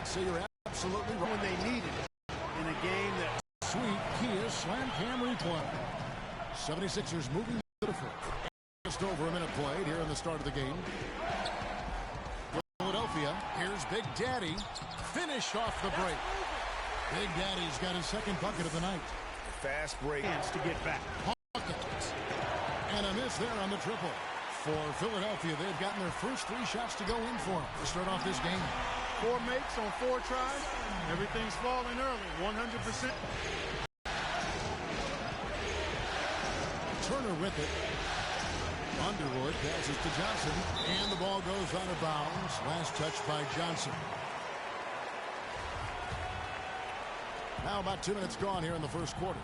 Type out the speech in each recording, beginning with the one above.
So you're absolutely right. When they needed it in a game that... Sweet Kia slam cam replay. 76ers moving to the fourth. Just over a minute played here in the start of the game. Philadelphia, here's Big Daddy. Finished off the break. Big Daddy's got his second bucket of the night. Fast break. Chance to get back. Hawkins. And a miss there on the triple. For Philadelphia, they've gotten their first 3 shots to go in for them to start off this game. 4 makes on 4 tries. Everything's falling early, 100%. Turner with it. Underwood passes to Johnson, and the ball goes out of bounds. Last touch by Johnson. Now about 2 minutes gone here in the first quarter.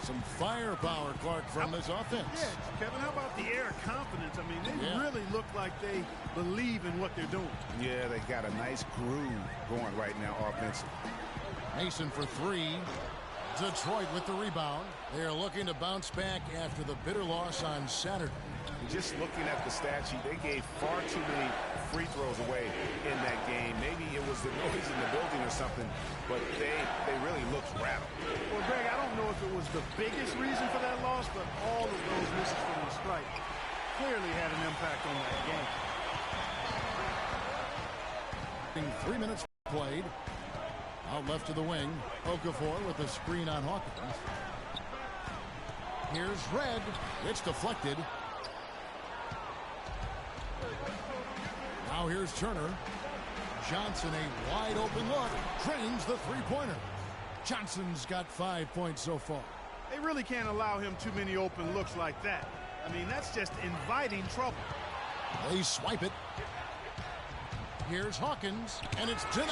Some firepower, Clark, from this offense. Yeah, Kevin, how about the air of confidence? I mean, they really look like they believe in what they're doing. Yeah, they got a nice groove going right now offensively. Mason for 3. Detroit with the rebound. They are looking to bounce back after the bitter loss on Saturday. Just looking at the stat sheet, they gave far too many free throws away in that game. Maybe it was the noise in the building or something, but they really looked rattled. Well, Greg, I don't know if it was the biggest reason for that loss, but all of those misses from the strike clearly had an impact on that game. 3 minutes played. Out left to the wing. Okafor with the screen on Hawkins. Here's Red. It's deflected. Now here's Turner. Johnson, a wide open look. Drains the three-pointer. Johnson's got 5 points so far. They really can't allow him too many open looks like that. I mean, that's just inviting trouble. They swipe it. Here's Hawkins, and it's denied.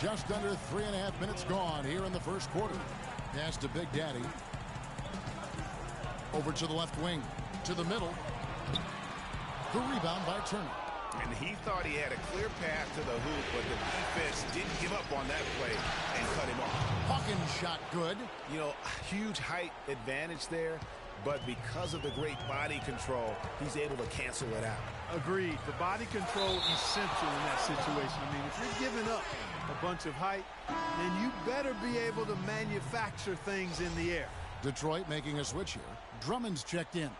Just under 3.5 minutes gone here in the first quarter. Pass to Big Daddy. Over to the left wing. To the middle. The rebound by Turner. And he thought he had a clear path to the hoop, but the defense didn't give up on that play and cut him off. Hawkins shot good. You know, huge height advantage there, but because of the great body control, he's able to cancel it out. Agreed. The body control is essential in that situation. I mean, if you're giving up a bunch of height, then you better be able to manufacture things in the air. Detroit making a switch here. Drummond's checked in.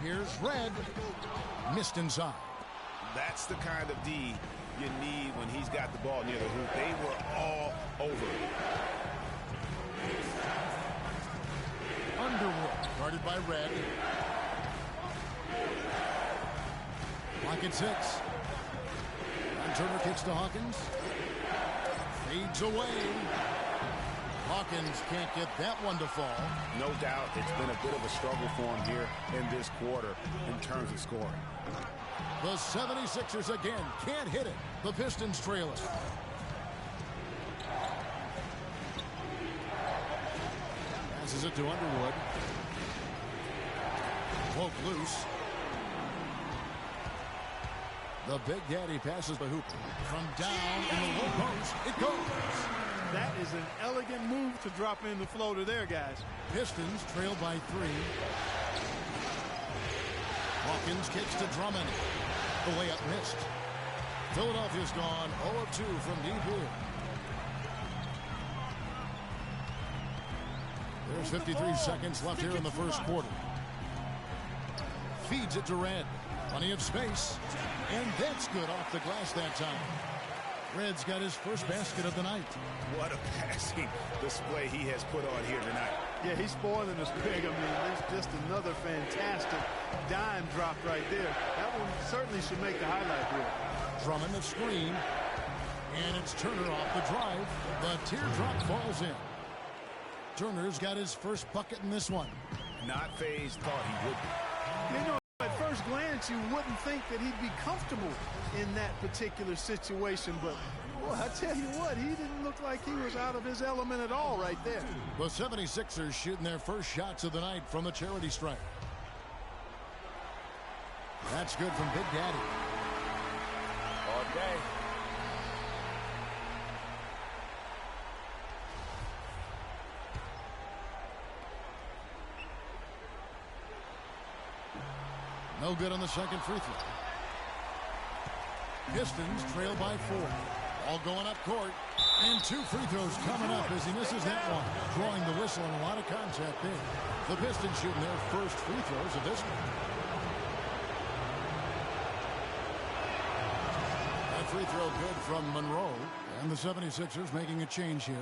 Here's Red. Missed inside. That's the kind of D you need when he's got the ball near the hoop. They were all over it. Underwood, guarded by Red. Clock at 6. And Turner kicks to Hawkins. Fades away. Hawkins can't get that one to fall. No doubt it's been a bit of a struggle for him here in this quarter in terms of scoring. The 76ers again can't hit it. The Pistons trail it. Passes it to Underwood. Woke loose. The Big Daddy passes the hoop. From down in the low post, it goes. That is an elegant move to drop in the floater there, guys. Pistons trailed by 3. Hawkins kicks to Drummond. The layup missed. Philadelphia's gone 0 of 2 from deep here. There's 53 seconds left here in the first quarter. Feeds it to Red. Plenty of space. And that's good off the glass that time. Red's got his first basket of the night. What a passing display he has put on here tonight. Yeah, he's spoiling us big. I mean, there's just another fantastic dime drop right there. That one certainly should make the highlight reel. Drummond the screen. And it's Turner off the drive. The teardrop falls in. Turner's got his first bucket in this one. Not phased, thought he would be. You know, at first glance, you wouldn't think that he'd be comfortable in that particular situation, but boy, I tell you what, he didn't look like he was out of his element at all right there. The 76ers shooting their first shots of the night from the charity stripe. That's good from Big Daddy. All day. No good on the second free throw. Pistons trail by 4. All going up court. And 2 free throws coming up as he misses that one. Drawing the whistle and a lot of contact there. The Pistons shooting their first free throws of this one. That free throw good from Monroe. And the 76ers making a change here.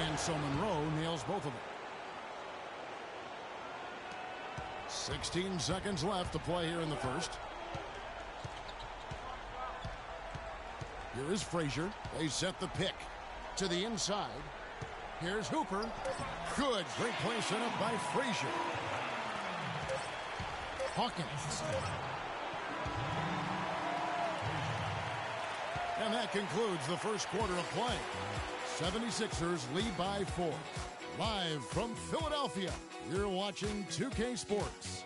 And so Monroe nails both of them. 16 seconds left to play here in the first. Here is Frazier. They set the pick to the inside. Here's Hooper. Good. Great play set up by Frazier. Hawkins. And that concludes the first quarter of play. 76ers lead by 4. Live from Philadelphia, you're watching 2K Sports.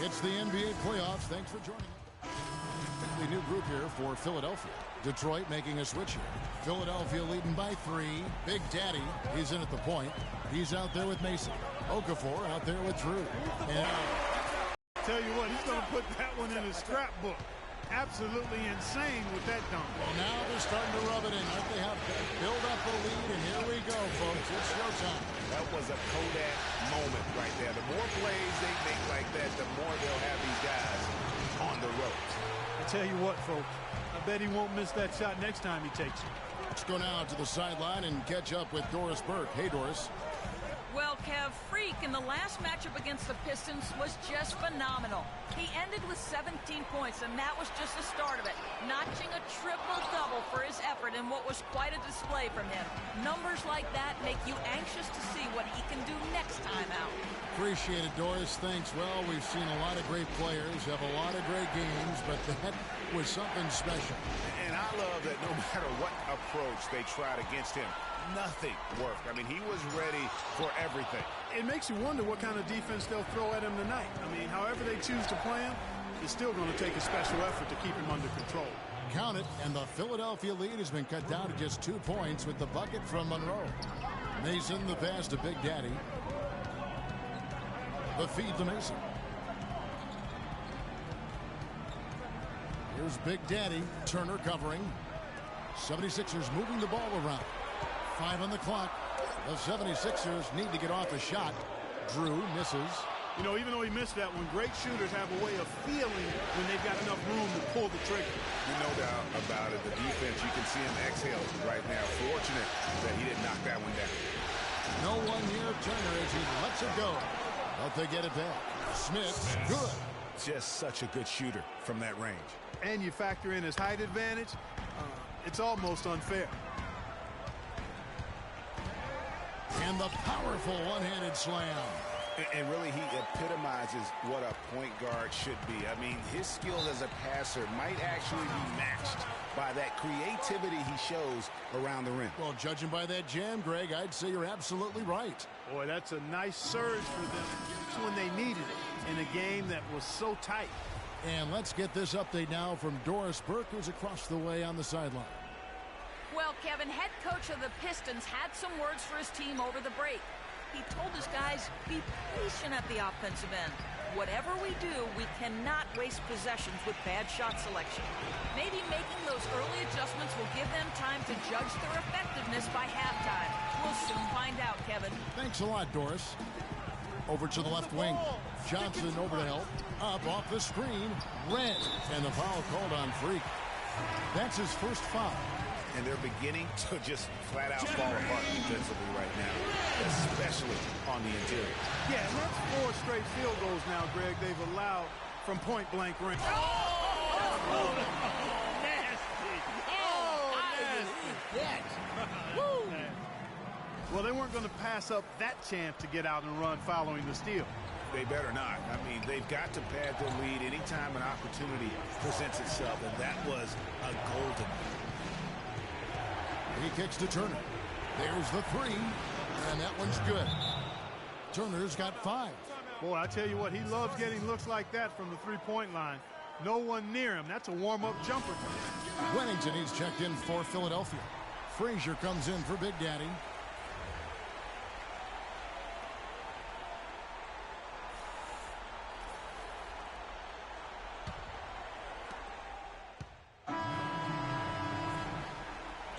It's the NBA playoffs. Thanks for joining us. The new group here for Philadelphia. Detroit making a switch here. Philadelphia leading by 3. Big Daddy, he's in at the point. He's out there with Mason. Okafor out there with Drew. And tell you what, he's going to put that one in his scrapbook. Absolutely insane with that dunk. Well, now they're starting to rub it in. Like they have to build up a lead, and here we go, folks. It's showtime. That was a Kodak moment right there. The more plays they make like that, the more they'll have these guys on the ropes. I tell you what, folks, I bet he won't miss that shot next time he takes it. Let's go now to the sideline and catch up with Doris Burke. Hey, Doris. Well, Kev, Freak in the last matchup against the Pistons was just phenomenal. He ended with 17 points, and that was just the start of it, notching a triple-double for his effort in what was quite a display from him. Numbers like that make you anxious to see what he can do next time out. Appreciate it, Doris. Thanks. Well, we've seen a lot of great players have a lot of great games, but that was something special. And I love that no matter what approach they tried against him, nothing worked. I mean, he was ready for everything. It makes you wonder what kind of defense they'll throw at him tonight. I mean, however they choose to play him, it's still going to take a special effort to keep him under control. Count it, and the Philadelphia lead has been cut down to just 2 points with the bucket from Monroe. Mason, the pass to Big Daddy. The feed to Mason. Here's Big Daddy. Turner covering. 76ers moving the ball around. 5 on the clock. The 76ers need to get off a shot. Drew misses. You know, even though he missed that one, great shooters have a way of feeling when they've got enough room to pull the trigger. No doubt about it. The defense, you can see him exhale right now. Fortunate that he didn't knock that one down. No one near Turner as he lets it go. But they get it back. Smith's good. Just such a good shooter from that range. And you factor in his height advantage, it's almost unfair. And the powerful one-handed slam. And really, he epitomizes what a point guard should be. I mean, his skill as a passer might actually be matched by that creativity he shows around the rim. Well, judging by that jam, Greg, I'd say you're absolutely right. Boy, that's a nice surge for them when they needed it in a game that was so tight. And let's get this update now from Doris Burke, who's across the way on the sideline. Well, Kevin, head coach of the Pistons had some words for his team over the break. He told his guys, be patient at the offensive end. Whatever we do, we cannot waste possessions with bad shot selection. Maybe making those early adjustments will give them time to judge their effectiveness by halftime. We'll soon find out, Kevin. Thanks a lot, Doris. Over to the left wing. Johnson over to help. Up off the screen. Red. And the foul called on Freak. That's his first foul. And they're beginning to just flat out fall apart defensively right now, especially on the interior. Yeah, and that's 4 straight field goals now, Greg, they've allowed from point-blank range. Oh, nasty. Oh, nasty. Woo. Well, they weren't going to pass up that chance to get out and run following the steal. They better not. I mean, they've got to pad their lead anytime an opportunity presents itself, and that was a golden. He kicks to Turner. There's the three, and that one's good. Turner's got 5. Boy, I tell you what, he loves getting looks like that from the three-point line. No one near him. That's a warm-up jumper. Wennington, he's checked in for Philadelphia. Frazier comes in for Big Daddy.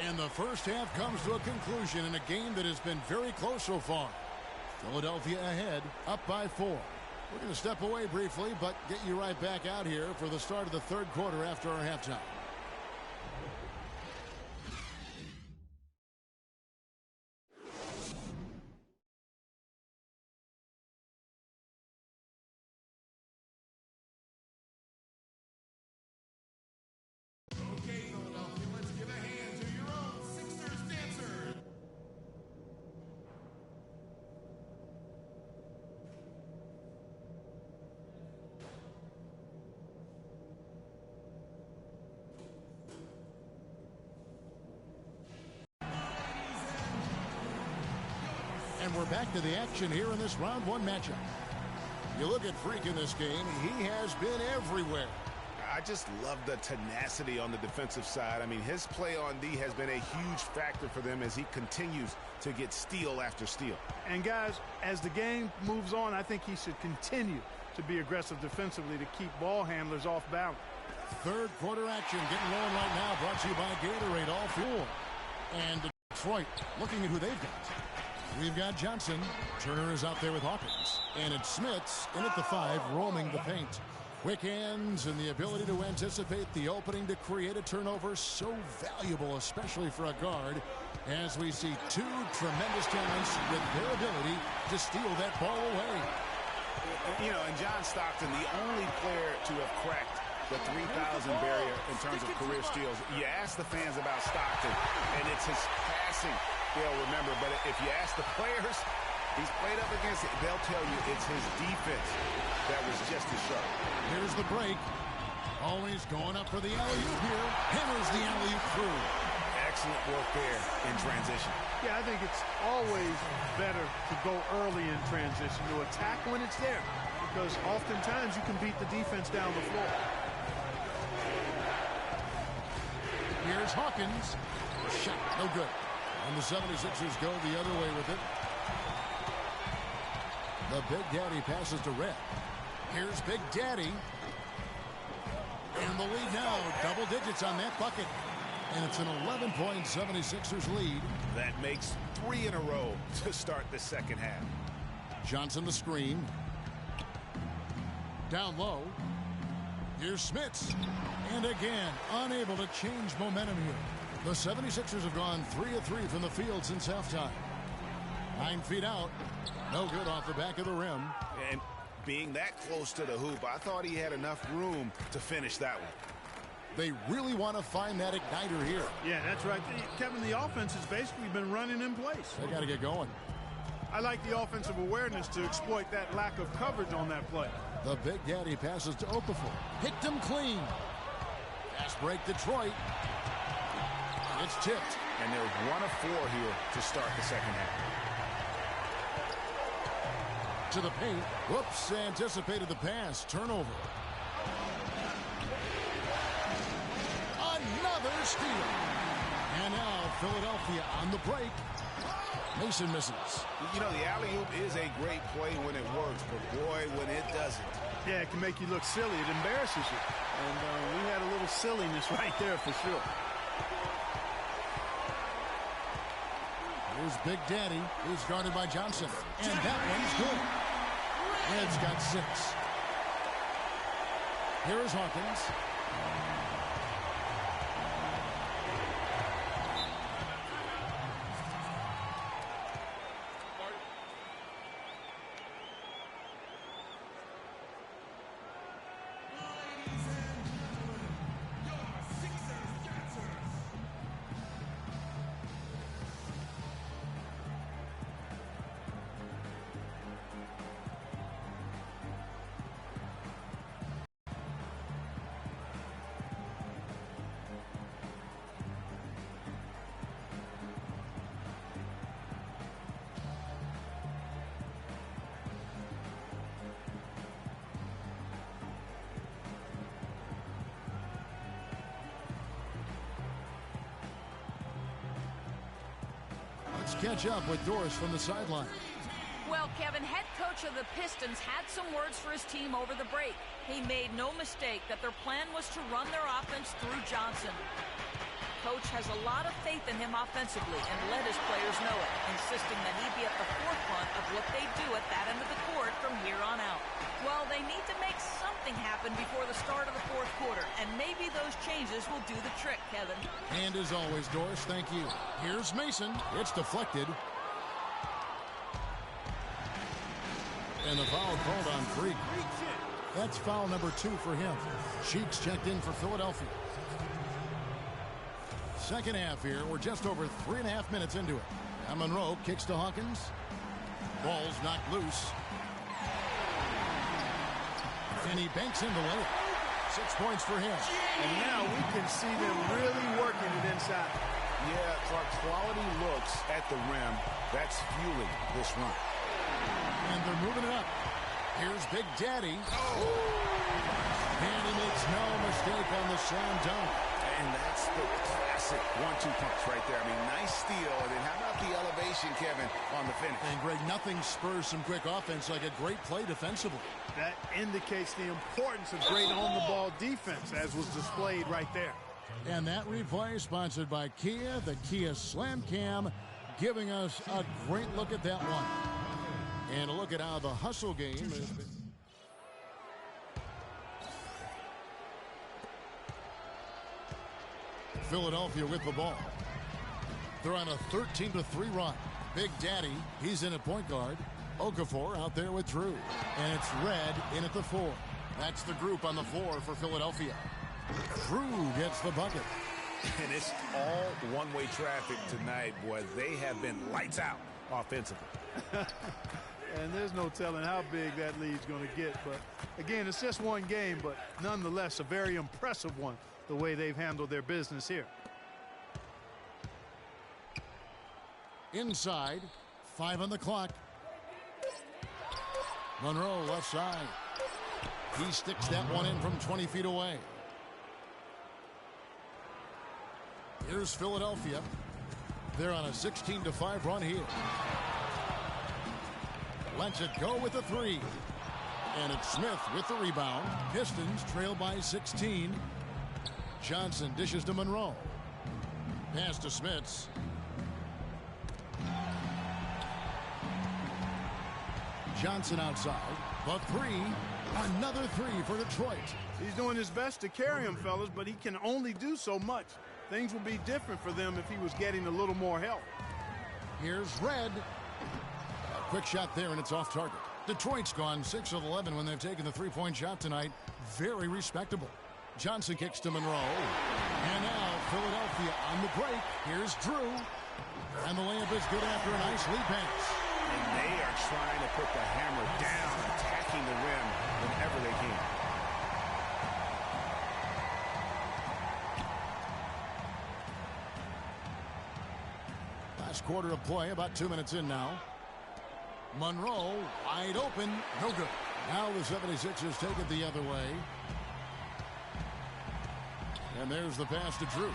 And the first half comes to a conclusion in a game that has been very close so far. Philadelphia ahead, up by 4. We're going to step away briefly, but get you right back out here for the start of the third quarter after our halftime. And we're back to the action here in this round 1 matchup. You look at Freak in this game, he has been everywhere. I just love the tenacity on the defensive side. I mean, his play on D has been a huge factor for them as he continues to get steal after steal. And guys, as the game moves on, I think he should continue to be aggressive defensively to keep ball handlers off balance. Third quarter action getting rolling right now, brought to you by Gatorade, all fuel. And Detroit looking at who they've got. We've got Johnson. Turner is out there with Hawkins. And it's Smits in at the 5, roaming the paint. Quick hands and the ability to anticipate the opening to create a turnover, so valuable, especially for a guard, as we see 2 tremendous talents with their ability to steal that ball away. You know, and John Stockton, the only player to have cracked the 3,000 barrier in terms of career steals. You ask the fans about Stockton, and it's his passing they'll remember. But if you ask the players he's played up against, they'll tell you it's his defense that was just as sharp. Here's the break. Always going up for the alley-oop here. Hammers the alley-oop through. Excellent work there in transition. Yeah, I think it's always better to go early in transition, to attack when it's there, because oftentimes you can beat the defense down the floor. Here's Hawkins. Shot, no good. And the 76ers go the other way with it. The Big Daddy passes to Red. Here's Big Daddy. And the lead now, double digits on that bucket. And it's an 11-point 76ers lead. That makes 3 in a row to start the second half. Johnson the screen. Down low. Here's Smits. And again, unable to change momentum here. The 76ers have gone 3 of 3 from the field since halftime. 9 feet out. No good off the back of the rim. And being that close to the hoop, I thought he had enough room to finish that one. They really want to find that igniter here. Yeah, that's right. Kevin, the offense has basically been running in place. They got to get going. I like the offensive awareness to exploit that lack of coverage on that play. The Big Daddy passes to Okafor. Picked him clean. Fast break Detroit. It's tipped. And they're 1 of 4 here to start the second half. To the paint. Whoops, anticipated the pass. Turnover. Another steal. And now Philadelphia on the break. Mason misses. You know, the alley-oop is a great play when it works, but boy, when it doesn't. Yeah, it can make you look silly. It embarrasses you. And we had a little silliness right there for sure. Here's Big Daddy. He's guarded by Johnson. And that one's good. Red's got 6. Here is Hawkins. catch up with Doris from the sideline. Well, Kevin, head coach of the Pistons had some words for his team over the break. He made no mistake that their plan was to run their offense through Johnson. Coach has a lot of faith in him offensively and let his players know it, insisting that he be at the forefront of what they do at that end of the court from here on out. Well, they need to make something happen before the start of the fourth quarter, and maybe those changes will do the trick, Kevin. And as always, Doris, thank you. Here's Mason. It's deflected. And the foul called on Freak. That's foul number 2 for him. Cheeks checked in for Philadelphia. Second half here. We're just over 3.5 minutes into it. Now Monroe kicks to Hawkins. Ball's knocked loose. And he banks in the layup. 6 points for him. And now we can see them really working it inside. Yeah, Clark, quality looks at the rim. That's fueling this run. And they're moving it up. Here's Big Daddy. And he makes no mistake on the slam dunk. And that's the classic 1-2 punch right there. I mean, nice steal. And then how about the elevation, Kevin, on the finish? And, Greg, nothing spurs some quick offense like a great play defensively. That indicates the importance of great on-the-ball defense, as was displayed right there. And that replay sponsored by Kia, the Kia Slam Cam, giving us a great look at that one. And a look at how the hustle game has been. Philadelphia with the ball. They're on a 13-3 run. Big Daddy, he's in at point guard. Okafor out there with Drew. And it's Red in at the 4. That's the group on the floor for Philadelphia. Drew gets the bucket. And it's all one-way traffic tonight, boy. They have been lights out offensively. And there's no telling how big that lead's going to get. But, again, it's just one game, but nonetheless a very impressive one, the way they've handled their business here. Inside, 5 on the clock. Monroe left side. He sticks that one in from 20 feet away. Here's Philadelphia. They're on a 16-5 run here. Lets it go with a 3. And it's Smith with the rebound. Pistons trail by 16. Johnson dishes to Monroe. Pass to Smits. Johnson outside. The 3. Another 3 for Detroit. He's doing his best to carry him, fellas, but he can only do so much. Things would be different for them if he was getting a little more help. Here's Red. A quick shot there, and it's off target. Detroit's gone 6 of 11 when they've taken the three-point shot tonight. Very respectable. Johnson kicks to Monroe. And now Philadelphia on the break. Here's Drew. And the layup is good after a nice lead pass. And they are trying to put the hammer down, attacking the rim whenever they can. Last quarter of play, about 2 minutes in now. Monroe, wide open, no good. Now the 76ers take it the other way. And there's the pass to Drew.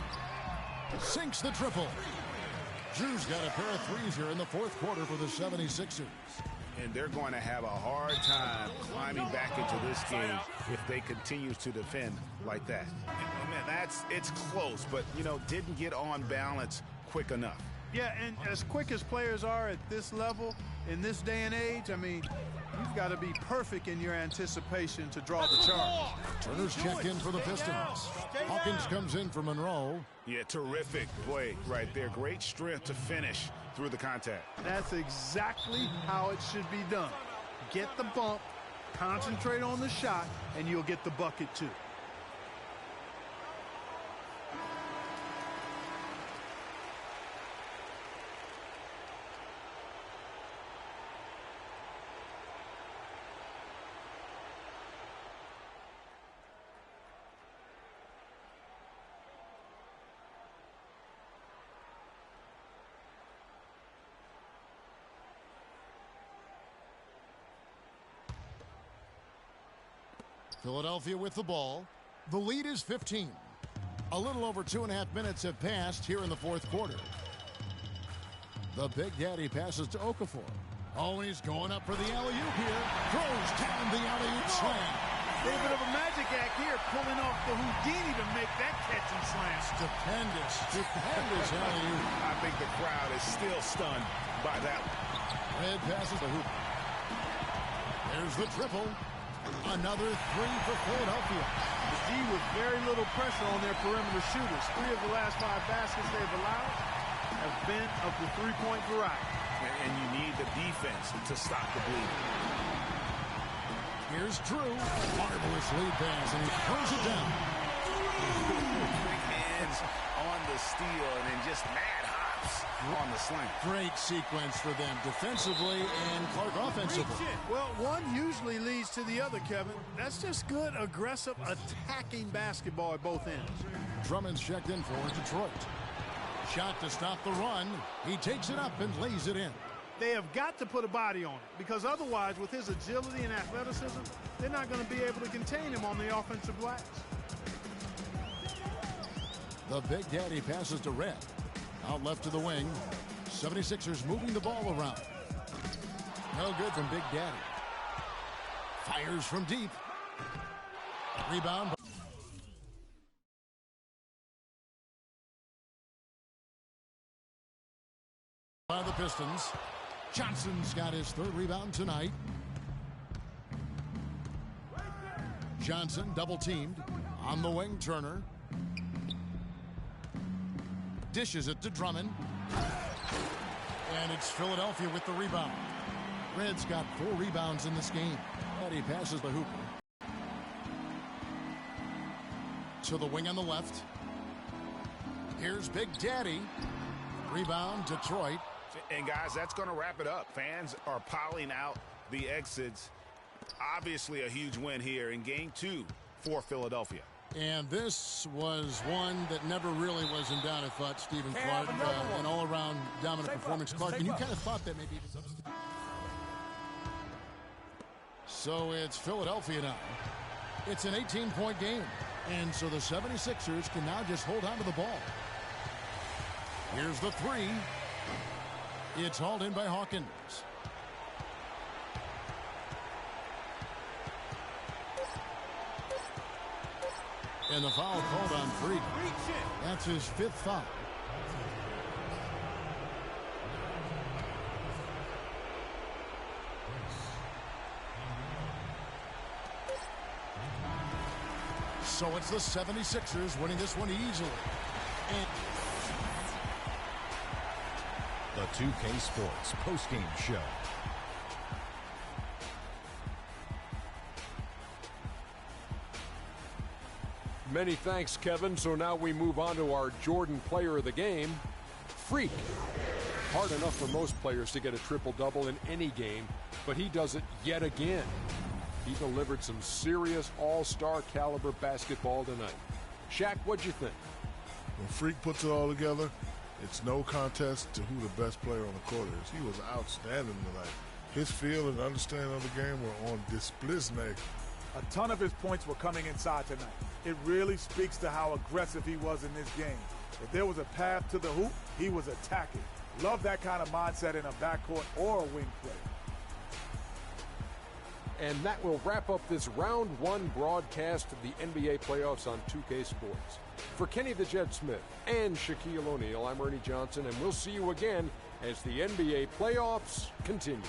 Sinks the triple. Drew's got a pair of threes here in the fourth quarter for the 76ers. And they're going to have a hard time climbing back into this game if they continue to defend like that. And man, it's close, but, you know, didn't get on balance quick enough. Yeah, and as quick as players are at this level, in this day and age, I mean, you've got to be perfect in your anticipation to draw the charge. Turner's checked in for the Pistons. Hawkins comes in for Monroe. Yeah, terrific play right there. Great strength to finish through the contact. That's exactly how it should be done. Get the bump, concentrate on the shot, and you'll get the bucket too. Philadelphia with the ball. The lead is 15. A little over 2.5 minutes have passed here in the fourth quarter. The Big Daddy passes to Okafor. Oh, and he's going up for the alley-oop here. Throws down the alley-oop slam. A little bit of a magic act here, pulling off the Houdini to make that catch and slam. Stupendous alley-oop. I think the crowd is still stunned by that. Red passes the hoop. There's the triple. Another three for Philadelphia. The G with very little pressure on their perimeter shooters. 3 of the last 5 baskets they've allowed have been of the three-point variety. And you need the defense to stop the bleed. Here's Drew. Marvelous lead pass, and he throws it down. Quick hands on the steal, and then just mad hops on the slam. Great sequence for them defensively and Clark offensively. Well, one usually leads to the other, Kevin. That's just good, aggressive, attacking basketball at both ends. Drummond's checked in for Detroit. Shot to stop the run. He takes it up and lays it in. They have got to put a body on it, because otherwise, with his agility and athleticism, they're not going to be able to contain him on the offensive glass. The Big Daddy passes to Red. Out left to the wing. 76ers moving the ball around. No good from Big Daddy. Fires from deep. Rebound. By the Pistons. Johnson's got his 3rd rebound tonight. Johnson double teamed. On the wing, Turner. Dishes it to Drummond. And it's Philadelphia with the rebound. Red's got 4 rebounds in this game. And he passes the hooper. To the wing on the left. Here's Big Daddy. Rebound, Detroit. And guys, that's going to wrap it up. Fans are piling out the exits. Obviously a huge win here in game 2 for Philadelphia. And this was one that never really was in doubt, I thought, Stephen Clark. An all-around dominant performance. Clark, and you kind of thought that maybe. So it's Philadelphia now. It's an 18-point game. And so the 76ers can now just hold on to the ball. Here's the 3. It's hauled in by Hawkins. And the foul called on Freak. That's his 5th foul. So it's the 76ers winning this one easily. And the 2K Sports postgame show. Many thanks, Kevin. So now we move on to our Jordan player of the game, Freak. Hard enough for most players to get a triple-double in any game, but he does it yet again. He delivered some serious all-star caliber basketball tonight. Shaq, what'd you think? When Freak puts it all together, it's no contest to who the best player on the court is. He was outstanding tonight. His feel and understanding of the game were on display. A ton of his points were coming inside tonight. It really speaks to how aggressive he was in this game. If there was a path to the hoop, he was attacking. Love that kind of mindset in a backcourt or a wing play. And that will wrap up this round 1 broadcast of the NBA playoffs on 2K Sports. For Kenny the Jet Smith and Shaquille O'Neal, I'm Ernie Johnson, and we'll see you again as the NBA playoffs continue.